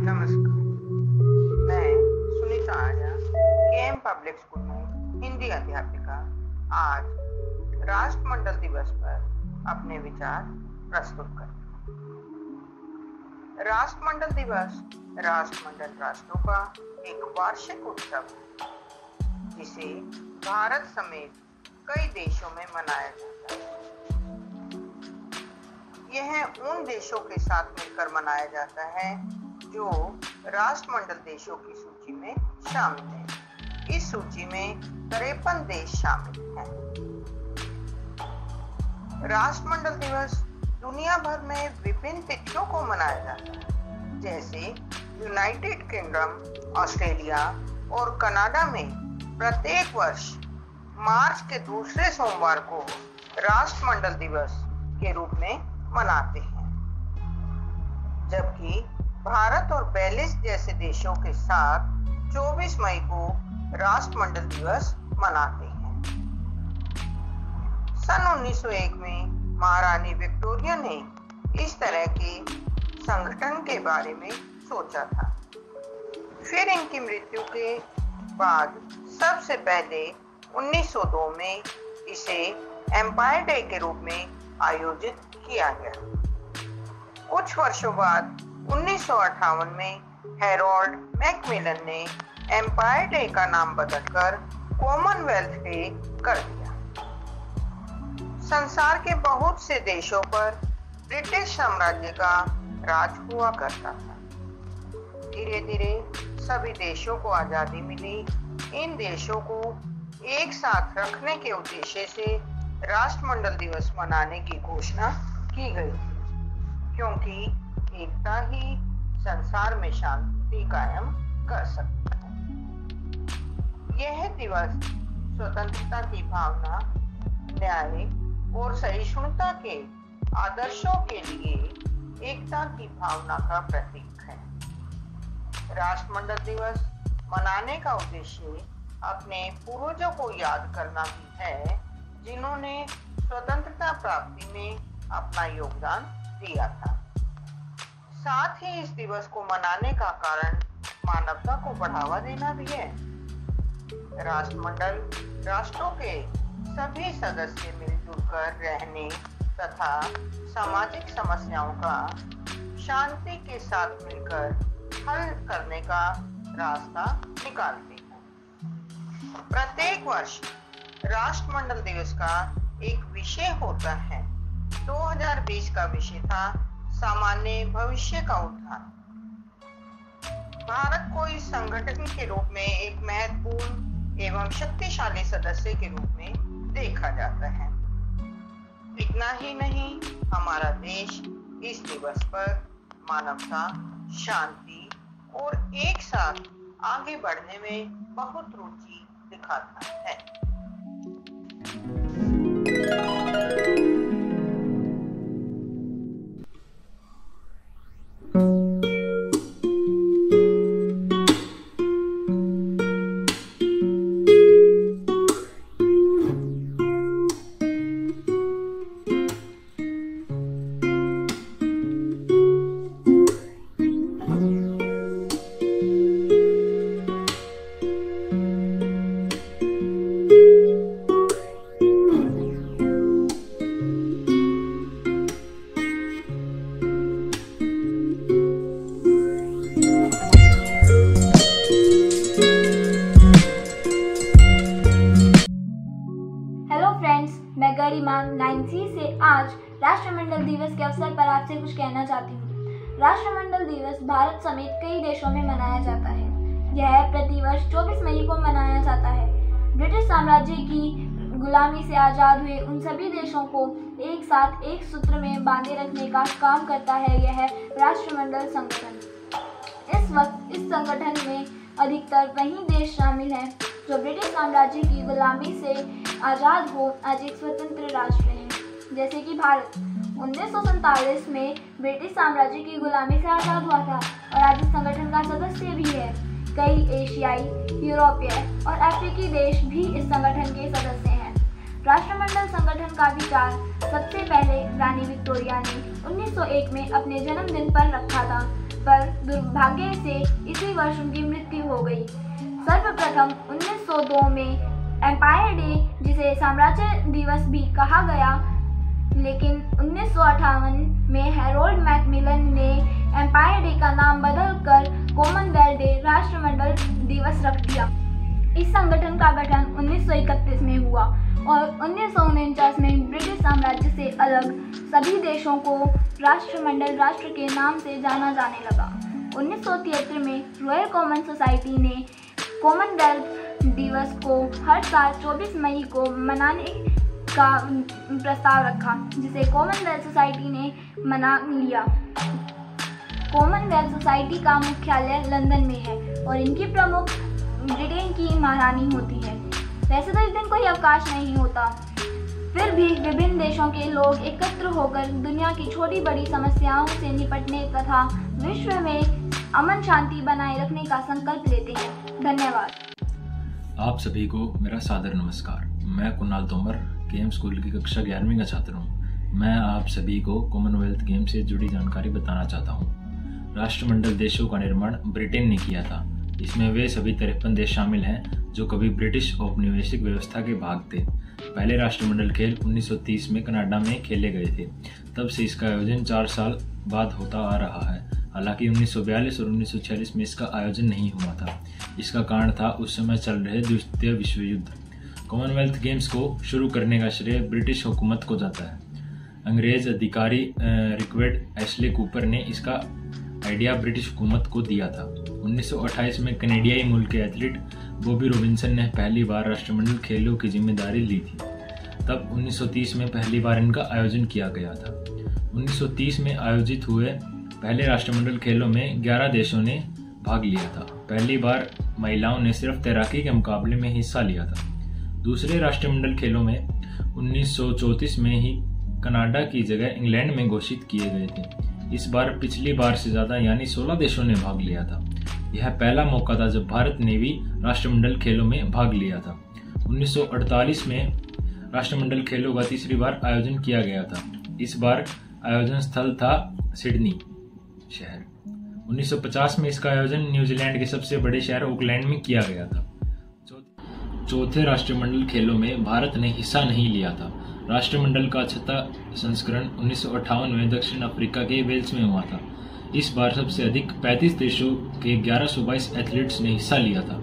नमस्कार, मैं Sunita Arya, KM public school में हिंदी अध्यापिका आज राष्ट्रमंडल दिवस पर अपने विचार प्रस्तुत करती हूँ। राष्ट्रमंडल दिवस राष्ट्रमंडल राष्ट्रों का एक वार्षिक उत्सव है, जिसे भारत समेत कई देशों में मनाया जाता है। यह उन देशों के साथ मिलकर मनाया जाता है जो राष्ट्रमंडल देशों की सूची में शामिल हैं। इस सूची में 53 देश शामिल हैं। राष्ट्रमंडल दिवस दुनिया भर में विभिन्न तिथियों को मनाया जाता है, जैसे यूनाइटेड किंगडम, ऑस्ट्रेलिया और कनाडा में प्रत्येक वर्ष मार्च के दूसरे सोमवार को राष्ट्रमंडल दिवस के रूप में मनाते हैं, जबकि भारत और बेलिस जैसे देशों के साथ 24 मई को राष्ट्रमंडल दिवस मनाते हैं। सन 1901 में महारानी विक्टोरिया ने इस तरह के संगठन के बारे में सोचा था। फिर इनकी मृत्यु के बाद सबसे पहले 1902 में इसे एम्पायर डे के रूप में आयोजित किया गया। कुछ वर्षों बाद 1958 में हैरोल्ड मैकमिलन ने एम्पायर डे का नाम बदलकर कॉमनवेल्थ डे कर दिया। संसार के बहुत से देशों पर ब्रिटिश साम्राज्य का राज हुआ करता था। धीरे धीरे सभी देशों को आजादी मिली। इन देशों को एक साथ रखने के उद्देश्य से राष्ट्रमंडल दिवस मनाने की घोषणा की गई, क्योंकि एकता ही संसार में शांति कायम कर सकता है। यह दिवस स्वतंत्रता की भावना, न्याय और सहिष्णुता के आदर्शों के लिए एकता की भावना का प्रतीक है। राष्ट्रमंडल दिवस मनाने का उद्देश्य अपने पूर्वजों को याद करना भी है, जिन्होंने स्वतंत्रता प्राप्ति में अपना योगदान दिया था। साथ ही इस दिवस को मनाने का कारण मानवता को बढ़ावा देना भी है। राष्ट्रमंडल राष्ट्रों के सभी सदस्य मिलजुल कर रहने तथा सामाजिक समस्याओं का शांति के साथ मिलकर हल करने का रास्ता निकालते हैं। प्रत्येक वर्ष राष्ट्रमंडल दिवस का एक विषय होता है। 2020 का विषय था सामान्य भविष्य का उत्थान। भारत को इस संगठन के रूप में एक महत्वपूर्ण एवं शक्तिशाली सदस्य के रूप में देखा जाता है। इतना ही नहीं, हमारा देश इस दिवस पर मानवता, शांति और एक साथ आगे बढ़ने में बहुत रुचि दिखाता है। मैं गरिमा 9C से आज राष्ट्रमंडल दिवस के अवसर पर आपसे कुछ कहना चाहती हूँ। राष्ट्रमंडल दिवस भारत समेत कई देशों में मनाया जाता है। यह प्रतिवर्ष 24 मई को मनाया जाता है। ब्रिटिश साम्राज्य की गुलामी से आज़ाद हुए उन सभी देशों को एक साथ एक सूत्र में बांधे रखने का काम करता है यह राष्ट्रमंडल संगठन। इस वक्त इस संगठन में अधिकतर वही देश शामिल हैं जो ब्रिटिश साम्राज्य की गुलामी से आज़ाद हो आज एक स्वतंत्र राष्ट्र हैं, जैसे कि भारत 1947 में ब्रिटिश साम्राज्य की गुलामी से आज़ाद हुआ था और आज इस संगठन का सदस्य भी है। कई एशियाई, यूरोपीय और अफ्रीकी देश भी इस संगठन के सदस्य हैं। राष्ट्रमंडल संगठन का विचार सबसे पहले रानी विक्टोरिया ने 1901 में अपने जन्मदिन पर रखा था, पर दुर्भाग्य से इसी वर्ष उनकी मृत्यु हो गई। सर्वप्रथम 1902 में एम्पायर डे, जिसे साम्राज्य दिवस भी कहा गया, लेकिन 1958 में हैरोल्ड मैकमिलन ने एम्पायर डे का नाम बदलकर कॉमनवेल्थ डे राष्ट्रमंडल दिवस रख दिया। इस संगठन का गठन 1931 में हुआ और 1949 में ब्रिटिश साम्राज्य से अलग सभी देशों को राष्ट्रमंडल राष्ट्र के नाम से जाना जाने लगा। 1973 में रॉयल कॉमन सोसाइटी ने कॉमनवेल्थ दिवस को हर साल 24 मई को मनाने का प्रस्ताव रखा, जिसे कॉमनवेल्थ सोसाइटी ने मना लिया। कॉमनवेल्थ सोसाइटी का मुख्यालय लंदन में है और इनकी प्रमुख ब्रिटेन की महारानी होती है। वैसे तो इस दिन कोई अवकाश नहीं होता, फिर भी विभिन्न देशों के लोग एकत्र होकर दुनिया की छोटी बड़ी समस्याओं से निपटने तथा विश्व में अमन शांति बनाए रखने का संकल्प लेते हैं। धन्यवाद। आप सभी को मेरा सादर नमस्कार। मैं कुणाल तोमर, केएम स्कूल की कक्षा 11वीं का छात्र हूँ। मैं आप सभी को कॉमनवेल्थ गेम से जुड़ी जानकारी बताना चाहता हूँ। राष्ट्रमंडल देशों का निर्माण ब्रिटेन ने किया था। इसमें वे सभी 53 देश शामिल हैं जो कभी ब्रिटिश औपनिवेशिक व्यवस्था के भाग थे। पहले राष्ट्रमंडल खेल 1930 में कनाडा में खेले गए थे। तब से इसका आयोजन 4 साल बाद होता आ रहा है। हालांकि 1942 और 1946 में इसका आयोजन नहीं हुआ था। इसका कारण था उस समय चल रहे द्वितीय विश्व युद्ध। कॉमनवेल्थ गेम्स को शुरू करने का श्रेय ब्रिटिश हुकूमत को जाता है। अंग्रेज अधिकारी रिक्वेड एशले कूपर ने इसका आइडिया ब्रिटिश हुकूमत को दिया था। 1928 में कनेडियाई मूल के एथलीट बॉबी रॉबिन्सन ने पहली बार राष्ट्रमंडल खेलों की जिम्मेदारी ली थी। तब 1930 में पहली बार इनका आयोजन किया गया था। 1930 में आयोजित हुए पहले राष्ट्रमंडल खेलों में 11 देशों ने भाग लिया था। पहली बार महिलाओं ने सिर्फ तैराकी के मुकाबले में हिस्सा लिया था। दूसरे राष्ट्रमंडल खेलों में 1934 में ही कनाडा की जगह इंग्लैंड में घोषित किए गए थे। इस बार पिछली बार से ज़्यादा यानी 16 देशों ने भाग लिया था। यह पहला मौका था जब भारत ने भी राष्ट्रमंडल खेलों में भाग लिया था। 1948 में राष्ट्रमंडल खेलों का तीसरी बार आयोजन किया गया था। इस बार आयोजन स्थल था सिडनी शहर। 1950 में इसका आयोजन न्यूजीलैंड के सबसे बड़े शहर ऑकलैंड में किया गया था। चौथे राष्ट्रमंडल खेलों में भारत ने हिस्सा नहीं लिया था। राष्ट्रमंडल का छठा संस्करण 1958 में दक्षिण अफ्रीका के वेल्स में हुआ था। इस बार सबसे अधिक 35 देशों के 1122 एथलीट्स ने हिस्सा लिया था।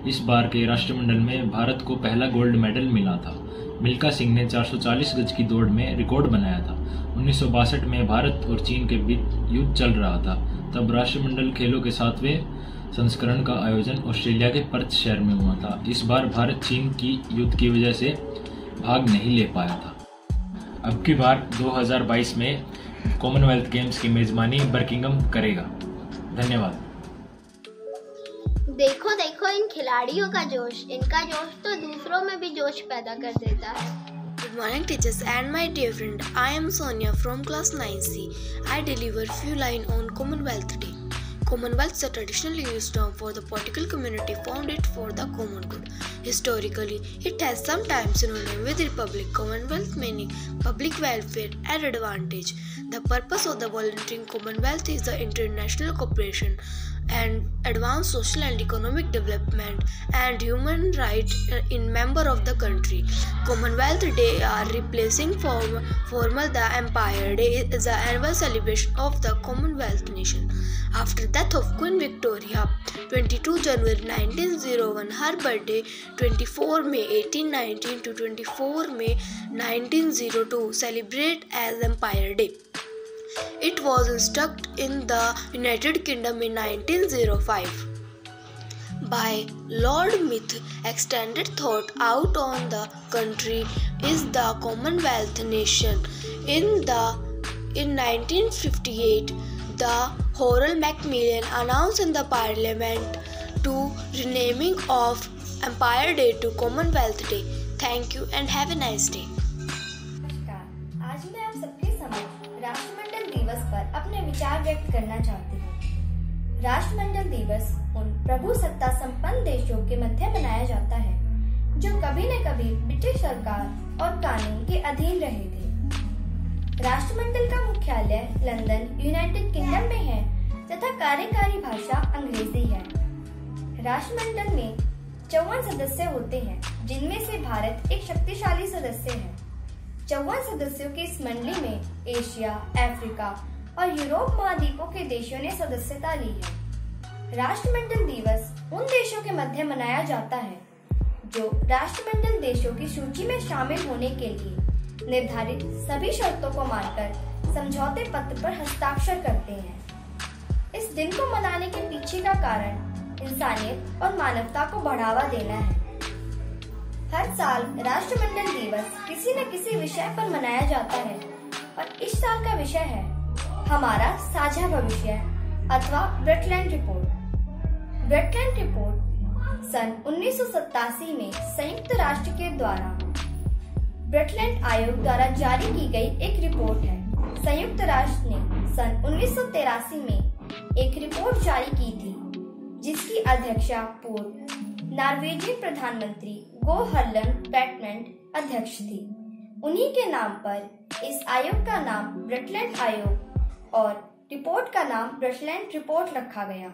इस बार के राष्ट्रमंडल में भारत को पहला गोल्ड मेडल मिला था। मिल्खा सिंह ने 440 गज की दौड़ में रिकॉर्ड बनाया था। 1962 में भारत और चीन के बीच युद्ध चल रहा था। तब राष्ट्रमंडल खेलों के 7वें संस्करण का आयोजन ऑस्ट्रेलिया के पर्थ शहर में हुआ था। इस बार भारत चीन की युद्ध की वजह से भाग नहीं ले पाया था। अब की बार 2022 में कॉमनवेल्थ गेम्स की मेजबानी बर्मिंघम करेगा। धन्यवाद। देखो देखो इन खिलाड़ियों का जोश, इनका जोश तो दूसरों में भी जोश पैदा कर देता है। Good morning teachers and my dear friend, I am Sonia from class 9C. I deliver few lines on Commonwealth Day. Commonwealth is a traditionally used term for the political community founded for the common good. Historically, it has sometimes synonym with republic, commonwealth meaning public welfare and advantage. The purpose of the volunteering commonwealth is the international cooperation and advance social and economic development and human rights in member of the country. Commonwealth Day are replacing formal the Empire Day is the annual celebration of the Commonwealth nation. After death of Queen Victoria, 22 January 1901, her birthday 24 May 1819 to 24 May 1902 celebrate as Empire Day. It was installed in the United Kingdom in 1905 by Lord Meath. Extended thought out on the country is the Commonwealth nation. In 1958, the Harold Macmillan announced in the Parliament to renaming of Empire Day to Commonwealth Day. Thank you and have a nice day. आज मैं आप सबके समक्ष राष्ट्रमंडल दिवस पर अपने विचार व्यक्त करना चाहती हूँ। राष्ट्रमंडल दिवस उन प्रभुसत्ता संपन्न देशों के मध्य मनाया जाता है जो कभी न कभी ब्रिटिश सरकार और कानून के अधीन रहे थे। राष्ट्रमंडल का मुख्यालय लंदन, यूनाइटेड किंगडम में है तथा कार्यकारी भाषा अंग्रेजी है। राष्ट्रमंडल में 54 सदस्य होते हैं, जिनमें से भारत एक शक्तिशाली सदस्य है। 54 सदस्यों की इस मंडली में एशिया, अफ्रीका और यूरोप महाद्वीपों के देशों ने सदस्यता ली है। राष्ट्रमंडल दिवस उन देशों के मध्य मनाया जाता है जो राष्ट्रमंडल देशों की सूची में शामिल होने के लिए निर्धारित सभी शर्तों को मानकर समझौते पत्र पर हस्ताक्षर करते हैं। इस दिन को मनाने के पीछे का कारण इंसानियत और मानवता को बढ़ावा देना है। हर साल राष्ट्रमंडल दिवस किसी न किसी विषय पर मनाया जाता है और इस साल का विषय है हमारा साझा भविष्य अथवा ब्रटलैंड रिपोर्ट। ब्रटलैंड रिपोर्ट सन 1987 में संयुक्त राष्ट्र के द्वारा ब्रटलैंड आयोग द्वारा जारी की गई एक रिपोर्ट है। संयुक्त राष्ट्र ने सन 1983 में एक रिपोर्ट जारी की थी, जिसकी अध्यक्षता पूर्व नॉर्वेजियन प्रधानमंत्री गो हरलन बैटमैन अध्यक्ष थी। उन्हीं के नाम पर इस आयोग का नाम ब्रटलैंड आयोग और रिपोर्ट का नाम ब्रटलैंड रिपोर्ट रखा गया।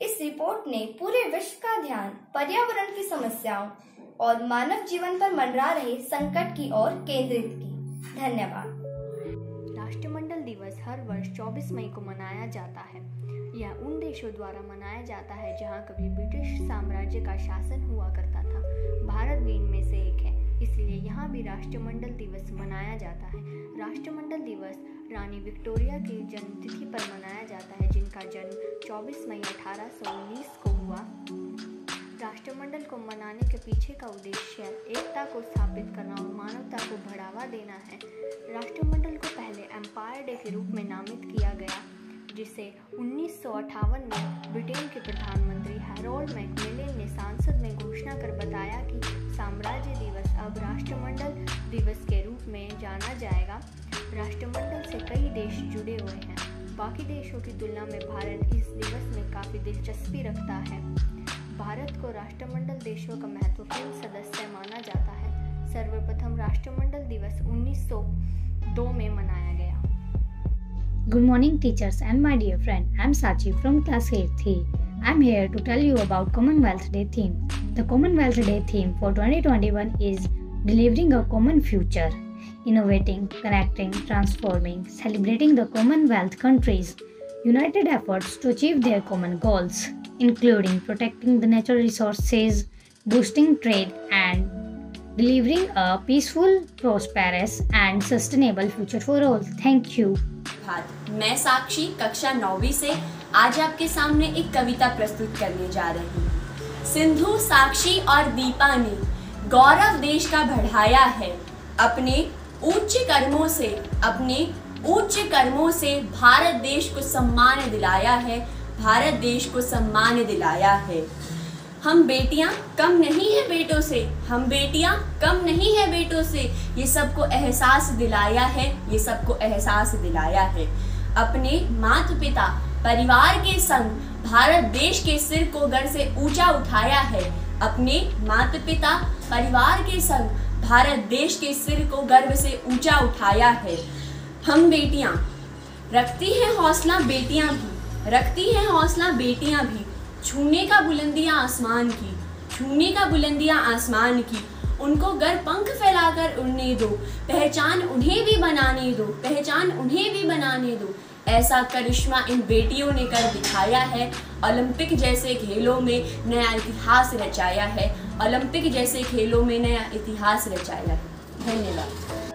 इस रिपोर्ट ने पूरे विश्व का ध्यान पर्यावरण की समस्याओं और मानव जीवन पर मंडरा रहे संकट की ओर केंद्रित की। धन्यवाद। राष्ट्रमंडल दिवस हर वर्ष 24 मई को मनाया जाता है। यह उन देशों द्वारा मनाया जाता है जहां कभी ब्रिटिश साम्राज्य का शासन हुआ करता था। भारत भी इनमें से एक है, इसलिए यहाँ भी राष्ट्रमंडल दिवस मनाया जाता है। राष्ट्रमंडल दिवस रानी विक्टोरिया की जन्मतिथि पर मनाया जाता है, जिनका जन्म 24 मई 1819 को हुआ। राष्ट्रमंडल को मनाने के पीछे का उद्देश्य एकता को स्थापित करना और मानवता को बढ़ावा देना है। राष्ट्रमंडल को पहले एम्पायर डे के रूप में नामित किया गया, जिसे 1958 में ब्रिटेन के प्रधानमंत्री हैरोल्ड मैकमिलन ने संसद में घोषणा कर बताया कि साम्राज्य दिवस अब राष्ट्रमंडल दिवस के रूप में जाना जाएगा। राष्ट्रमंडल से कई देश जुड़े हुए हैं। बाकी देशों की तुलना में भारत इस दिवस में काफ़ी दिलचस्पी रखता है। भारत को राष्ट्रमंडल देशों का महत्वपूर्ण सदस्य माना जाता है। सर्वप्रथम राष्ट्रमंडल दिवस 1902 में मनाया गया। Good morning teachers and my dear friend, I am Sachi from class 8th. I am here to tell you about Commonwealth Day theme. The Commonwealth Day theme for 2021 is Delivering a Common Future, Innovating, Connecting, Transforming, Celebrating the Commonwealth countries' united efforts to achieve their common goals, including protecting the natural resources, boosting trade and delivering a peaceful, prosperous and sustainable future for all. Thank you. मैं साक्षी कक्षा 9वीं से आज आपके सामने एक कविता प्रस्तुत करने जा रही हूँ। सिंधु, साक्षी और दीपा ने गौरव देश का बढ़ाया है। अपने उच्च कर्मों से भारत देश को सम्मान दिलाया है। भारत देश को सम्मान दिलाया है। हम बेटियां कम नहीं है बेटों से, हम बेटियां कम नहीं है बेटों से, ये सबको एहसास दिलाया है, ये सबको एहसास दिलाया है। अपने माता पिता परिवार के संग भारत देश के सिर को गर्व से ऊंचा उठाया है। अपने माता पिता परिवार के संग भारत देश के सिर को गर्व से ऊंचा उठाया है। हम बेटियां रखती हैं हौसला, बेटियां भी रखती हैं हौसला, बेटियां भी छूने का बुलंदियां आसमान की, छूने का बुलंदियां आसमान की। उनको गर पंख फैलाकर उड़ने दो, पहचान उन्हें भी बनाने दो, पहचान उन्हें भी बनाने दो। ऐसा करिश्मा इन बेटियों ने कर दिखाया है। ओलंपिक जैसे खेलों में नया इतिहास रचाया है। ओलंपिक जैसे खेलों में नया इतिहास रचाया है। धन्यवाद।